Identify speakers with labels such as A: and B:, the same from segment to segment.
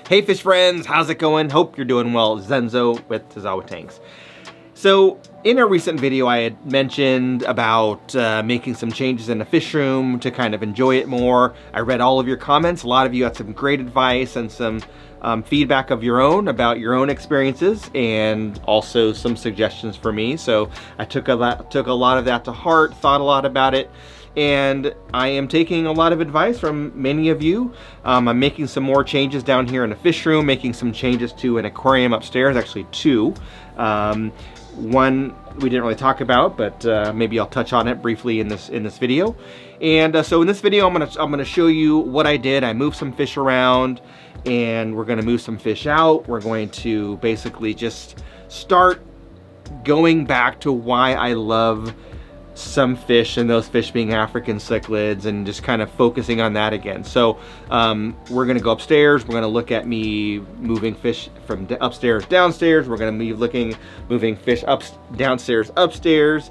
A: Hey fish friends, how's it going? Hope you're doing well. Zenzo with Tazawa Tanks. So in a recent video I had mentioned about making some changes in the fish room to kind of enjoy it more. I read all of your comments. A lot of you had some great advice and some feedback of your own about your own experiences, and also some suggestions for me. So I took a lot of that to heart, thought a lot about it, and I am taking a lot of advice from many of you. I'm making some more changes down here in the fish room, making some changes to an aquarium upstairs, actually two. One we didn't really talk about, but maybe I'll touch on it briefly in this video. And so in this video, I'm gonna show you what I did. I moved some fish around, and we're gonna move some fish out. We're going to basically just start going back to why I love some fish, and those fish being African cichlids, and just kind of focusing on that again. So we're gonna go upstairs. We're gonna look at me moving fish from upstairs downstairs. We're gonna be moving fish downstairs upstairs.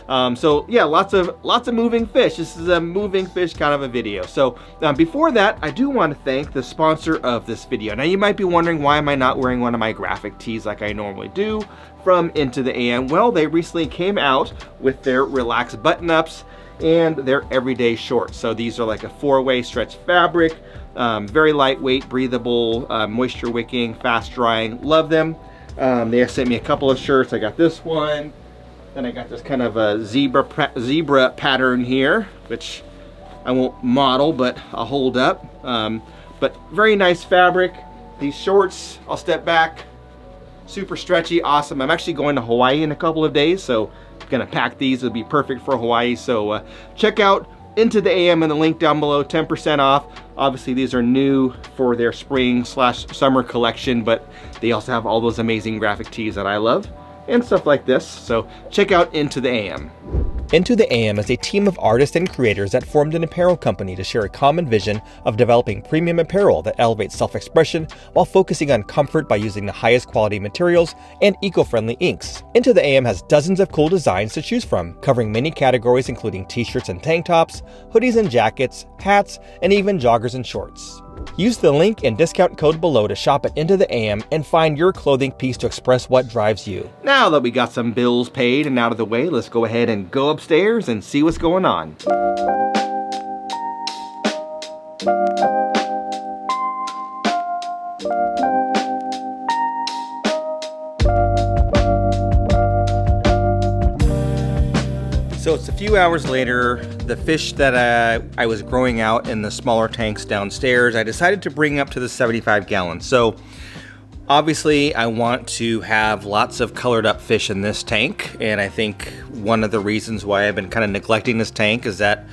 A: So yeah, lots of moving fish. This is a moving fish kind of a video. So before that, I do want to thank the sponsor of this video. Now you might be wondering, why am I not wearing one of my graphic tees like I normally do from Into the AM? Well, they recently came out with their relaxed button-ups and their everyday shorts. So these are like a 4-way stretch fabric, very lightweight, breathable, moisture wicking, fast drying. Love them. They sent me a couple of shirts. I got this one. Then I got this kind of a zebra pattern here, which I won't model, but I'll hold up. But very nice fabric. These shorts, I'll step back, super stretchy, awesome. I'm actually going to Hawaii in a couple of days, so I'm gonna pack these. It'll be perfect for Hawaii. So check out Into the AM in the link down below, 10% off. Obviously these are new for their spring/summer collection, but they also have all those amazing graphic tees that I love and stuff like this. So check out Into the AM. Into the AM is a team of artists and creators that formed an apparel company to share a common vision of developing premium apparel that elevates self-expression while focusing on comfort by using the highest quality materials and eco-friendly inks. Into the AM has dozens of cool designs to choose from, covering many categories including t-shirts and tank tops, hoodies and jackets, hats, and even joggers and shorts. Use the link and discount code below to shop at Into the AM and find your clothing piece to express what drives you. Now that we got some bills paid and out of the way, let's go ahead and go upstairs and see what's going on. So it's a few hours later. The fish that I was growing out in the smaller tanks downstairs, I decided to bring up to the 75 gallons. So obviously I want to have lots of colored up fish in this tank, and I think one of the reasons why I've been kind of neglecting this tank is that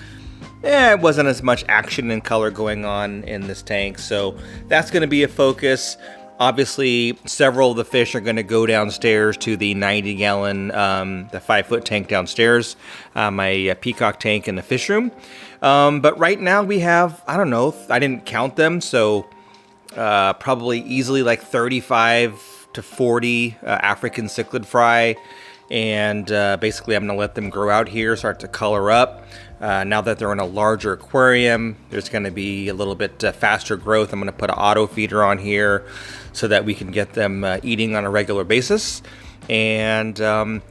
A: it wasn't as much action and color going on in this tank. So that's going to be a focus. Obviously, several of the fish are going to go downstairs to the 90 gallon, the 5-foot tank downstairs, my peacock tank in the fish room. But right now we have, I don't know, I didn't count them, so probably easily like 35 to 40 African cichlid fry. And basically I'm going to let them grow out here, start to color up. Now that they're in a larger aquarium, there's going to be a little bit faster growth. I'm going to put an auto feeder on here so that we can get them eating on a regular basis. And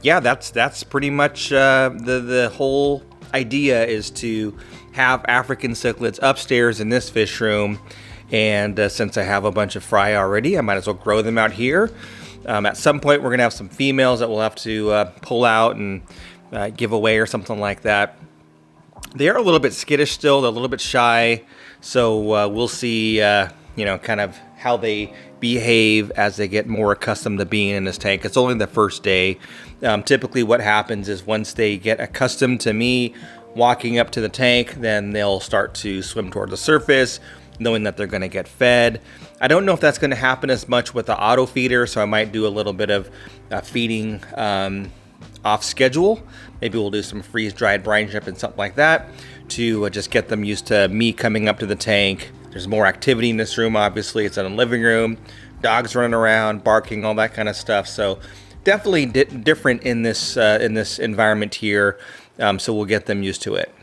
A: yeah, that's pretty much the whole idea, is to have African cichlids upstairs in this fish room. And since I have a bunch of fry already, I might as well grow them out here. At some point, we're going to have some females that we'll have to pull out and give away or something like that. They are a little bit skittish still. They're a little bit shy. So we'll see, kind of how they behave as they get more accustomed to being in this tank. It's only the first day. Typically what happens is once they get accustomed to me walking up to the tank, then they'll start to swim toward the surface, knowing that they're going to get fed. I don't know if that's going to happen as much with the auto feeder, so I might do a little bit of feeding off schedule. Maybe we'll do some freeze-dried brine shrimp and something like that to just get them used to me coming up to the tank. There's more activity in this room, obviously. It's in a living room, dogs running around, barking, all that kind of stuff. So definitely different in this environment here. So we'll get them used to it.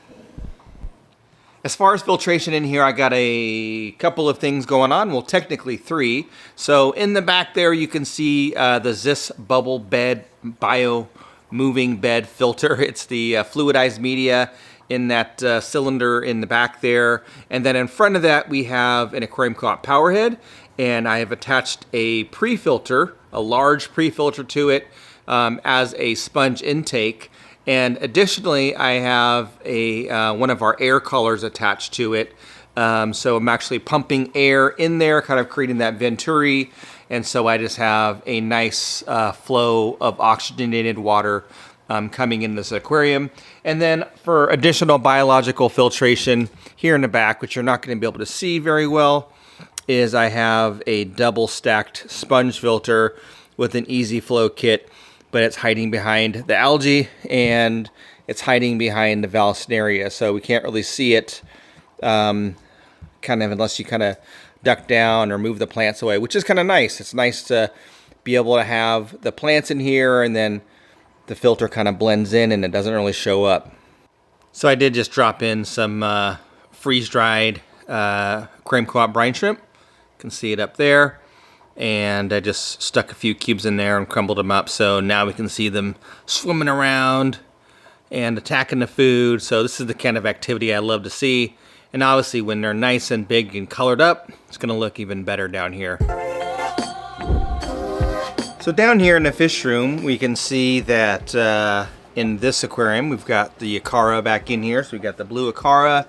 A: As far as filtration in here, I got a couple of things going on. Well, technically 3. So in the back there, you can see the Zis bubble bed bio moving bed filter. It's the fluidized media in that cylinder in the back there. And then in front of that, we have an aquarium co-op power head. And I have attached a pre-filter, a large pre-filter to it as a sponge intake. And additionally, I have a one of our air collars attached to it. So I'm actually pumping air in there, kind of creating that venturi. And so I just have a nice flow of oxygenated water coming in this aquarium. And then for additional biological filtration here in the back, which you're not going to be able to see very well, is I have a double stacked sponge filter with an easy flow kit. But it's hiding behind the algae and it's hiding behind the Vallisneria, so we can't really see it kind of unless you kind of duck down or move the plants away, which is kind of nice. It's nice to be able to have the plants in here and then the filter kind of blends in and it doesn't really show up. So I did just drop in some freeze-dried aquarium co-op brine shrimp. You can see it up there. And I just stuck a few cubes in there and crumbled them up, so now we can see them swimming around and attacking the food. So this is the kind of activity I love to see. And obviously when they're nice and big and colored up, it's going to look even better down here. So down here in the fish room, we can see that in this aquarium, we've got the Acara back in here. So we've got the blue Acara,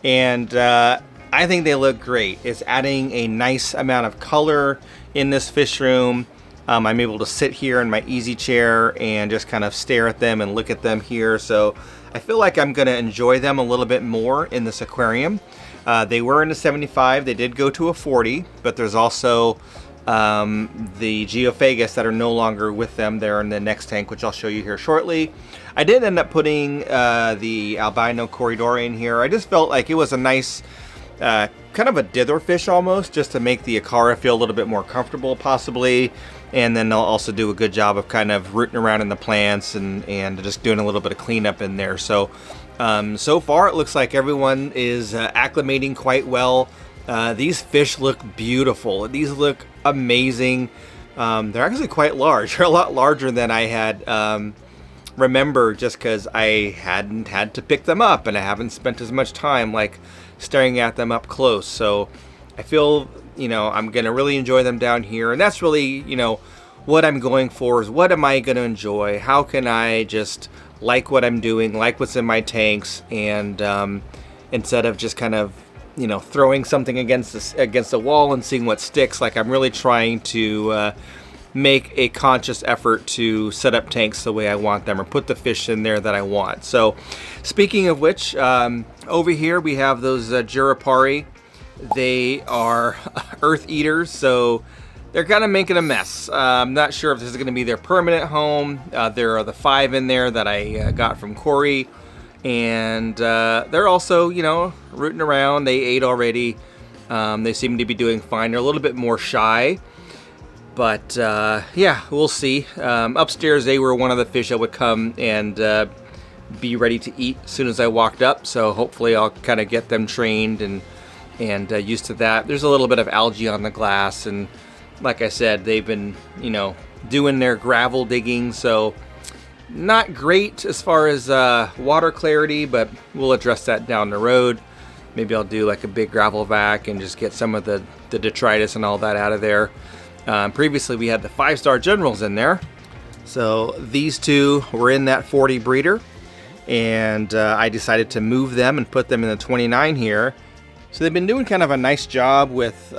A: and I think they look great. It's adding a nice amount of color in this fish room. I'm able to sit here in my easy chair and just kind of stare at them and look at them here. So I feel like I'm going to enjoy them a little bit more in this aquarium. They were in a 75. They did go to a 40, but there's also the Geophagus that are no longer with them. They're in the next tank, which I'll show you here shortly. I did end up putting the albino corridor in here. I just felt like it was a nice kind of a dither fish almost, just to make the Acara feel a little bit more comfortable possibly. And then they'll also do a good job of kind of rooting around in the plants and just doing a little bit of cleanup in there. So so far it looks like everyone is acclimating quite well. These fish look beautiful. These look amazing. They're actually quite large. They're a lot larger than I had remembered, just because I hadn't had to pick them up and I haven't spent as much time like staring at them up close. So I feel, you know, I'm gonna really enjoy them down here, and that's really, you know, what I'm going for, is what am I gonna enjoy? How can I just like what I'm doing, like what's in my tanks, and instead of just kind of, you know, throwing something against the wall and seeing what sticks. Like, I'm really trying to make a conscious effort to set up tanks the way I want them, or put the fish in there that I want. So speaking of which, over here we have those Jurapari. They are earth eaters, so they're kind of making a mess. I'm not sure if this is going to be their permanent home. There are the 5 in there that I got from Corey, and they're also, you know, rooting around. They ate already. They seem to be doing fine. They're a little bit more shy. But yeah, we'll see. Upstairs, they were one of the fish that would come and be ready to eat as soon as I walked up. So hopefully I'll kind of get them trained and used to that. There's a little bit of algae on the glass. And like I said, they've been, you know, doing their gravel digging. So not great as far as water clarity, but we'll address that down the road. Maybe I'll do like a big gravel vac and just get some of the detritus and all that out of there. Previously we had the 5-star generals in there, so these 2 were in that 40 breeder, and I decided to move them and put them in the 29 here. So they've been doing kind of a nice job with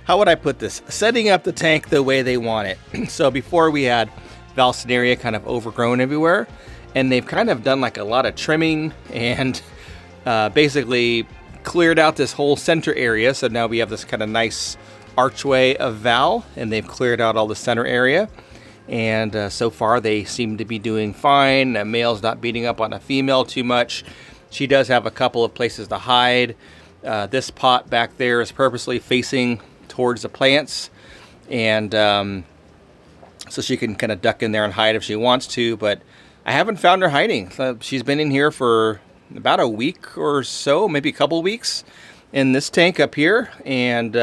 A: how would I put this, setting up the tank the way they want it. So before, we had Vallisneria kind of overgrown everywhere, and they've kind of done like a lot of trimming and basically cleared out this whole center area. So now we have this kind of nice archway of Val, and they've cleared out all the center area. And so far they seem to be doing fine. A male's not beating up on a female too much. She does have a couple of places to hide. This pot back there is purposely facing towards the plants, and so she can kind of duck in there and hide if she wants to, but I haven't found her hiding. She's been in here for about a week or so, maybe a couple weeks in this tank up here, and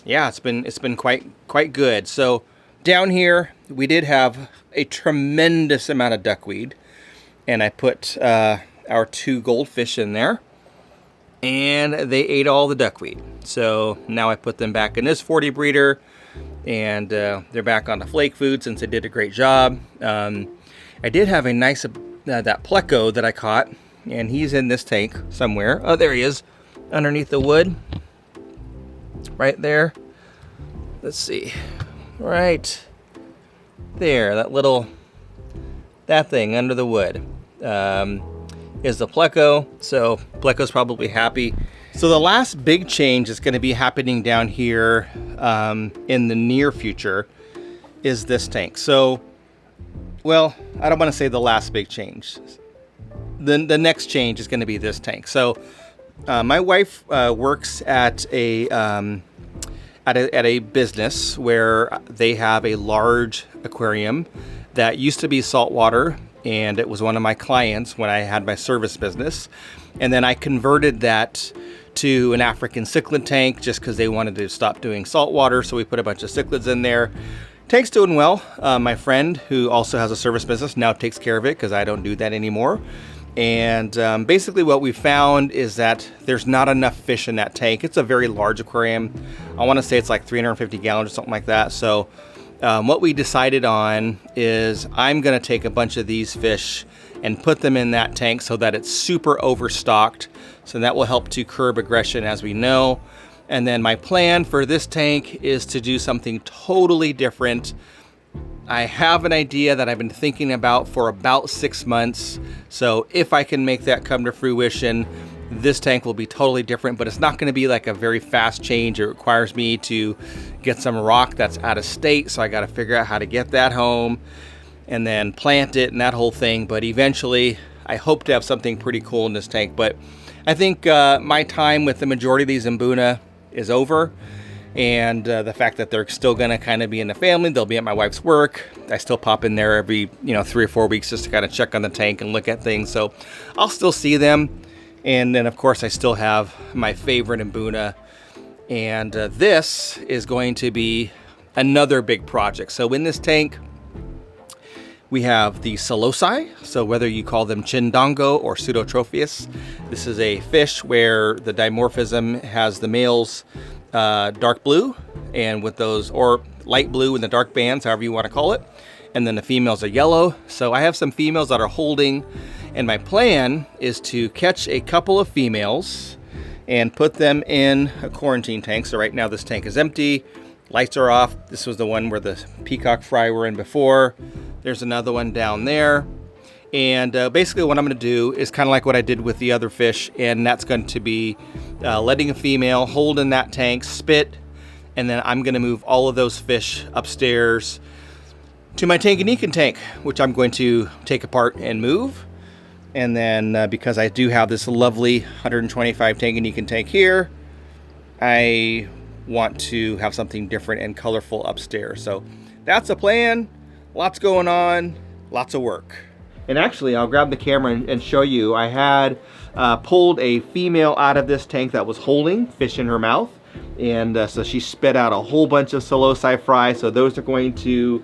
A: yeah, it's been quite good. So down here we did have a tremendous amount of duckweed, and I put our 2 goldfish in there, and they ate all the duckweed. So now I put them back in this 40 breeder, and they're back on the flake food since they did a great job. I did have a nice that pleco that I caught, and he's in this tank somewhere. Oh, there he is, underneath the wood, right there. Let's see, right there, that thing under the wood is the pleco. So pleco's probably happy. So the last big change that's going to be happening down here in the near future is this tank. So, well, I don't want to say the last big change. The next change is going to be this tank. So my wife works at a business where they have a large aquarium that used to be saltwater, and it was one of my clients when I had my service business. And then I converted that to an African cichlid tank just because they wanted to stop doing saltwater, so we put a bunch of cichlids in there. Tank's doing well. My friend, who also has a service business, now takes care of it because I don't do that anymore. And basically what we found is that there's not enough fish in that tank. It's a very large aquarium. I want to say it's like 350 gallons or something like that. So what we decided on is I'm going to take a bunch of these fish and put them in that tank so that it's super overstocked. So that will help to curb aggression, as we know. And then my plan for this tank is to do something totally different. I have an idea that I've been thinking about for about 6 months. So if I can make that come to fruition, this tank will be totally different, but it's not going to be like a very fast change. It requires me to get some rock that's out of state. So I got to figure out how to get that home and then plant it and that whole thing. But eventually I hope to have something pretty cool in this tank. But I think my time with the majority of these Mbuna is over. And the fact that they're still going to kind of be in the family, they'll be at my wife's work. I still pop in there every 3 or 4 weeks just to kind of check on the tank and look at things. So I'll still see them. And then of course I still have my favorite Mbuna. And this is going to be another big project. So in this tank, we have the Psilocybe. So whether you call them Chindongo or Pseudotropheus, this is a fish where the dimorphism has the males dark blue, and with those, or light blue in the dark bands, however you want to call it, and then the females are yellow. So I have some females that are holding, and my plan is to catch a couple of females and put them in a quarantine tank. So right now this tank is empty, lights are off. This was the one where the peacock fry were in before. There's another one down there. And basically what I'm going to do is kind of like what I did with the other fish, and that's going to be letting a female hold in that tank, spit, and then I'm going to move all of those fish upstairs to my Tanganyikan tank, which I'm going to take apart and move. And then because I do have this lovely 125 Tanganyikan tank here, I want to have something different and colorful upstairs. So that's a plan. Lots going on, lots of work. And actually, I'll grab the camera and show you. I had pulled a female out of this tank that was holding fish in her mouth. And so she spit out a whole bunch of Psilocybe fry. So those are going to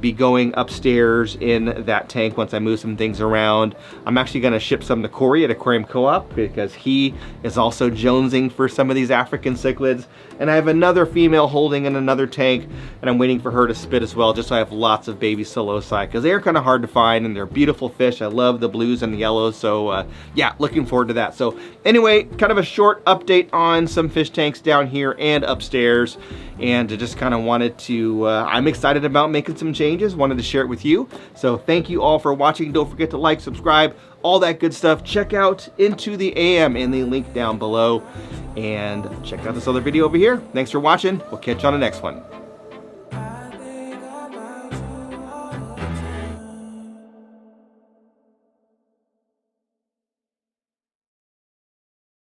A: be going upstairs in that tank once I move some things around. I'm actually going to ship some to Corey at Aquarium Co-op because he is also jonesing for some of these African cichlids. And I have another female holding in another tank, and I'm waiting for her to spit as well, just so I have lots of baby Psilocybe, because they are kind of hard to find and they're beautiful fish. I love the blues and the yellows. So yeah, looking forward to that. So anyway, kind of a short update on some fish tanks down here and upstairs, and just kind of wanted to, I'm excited about making some changes, wanted to share it with you. So thank you all for watching. Don't forget to like, subscribe, all that good stuff. Check out Into the AM in the link down below, and check out this other video over here. Thanks for watching. We'll catch you on the next one.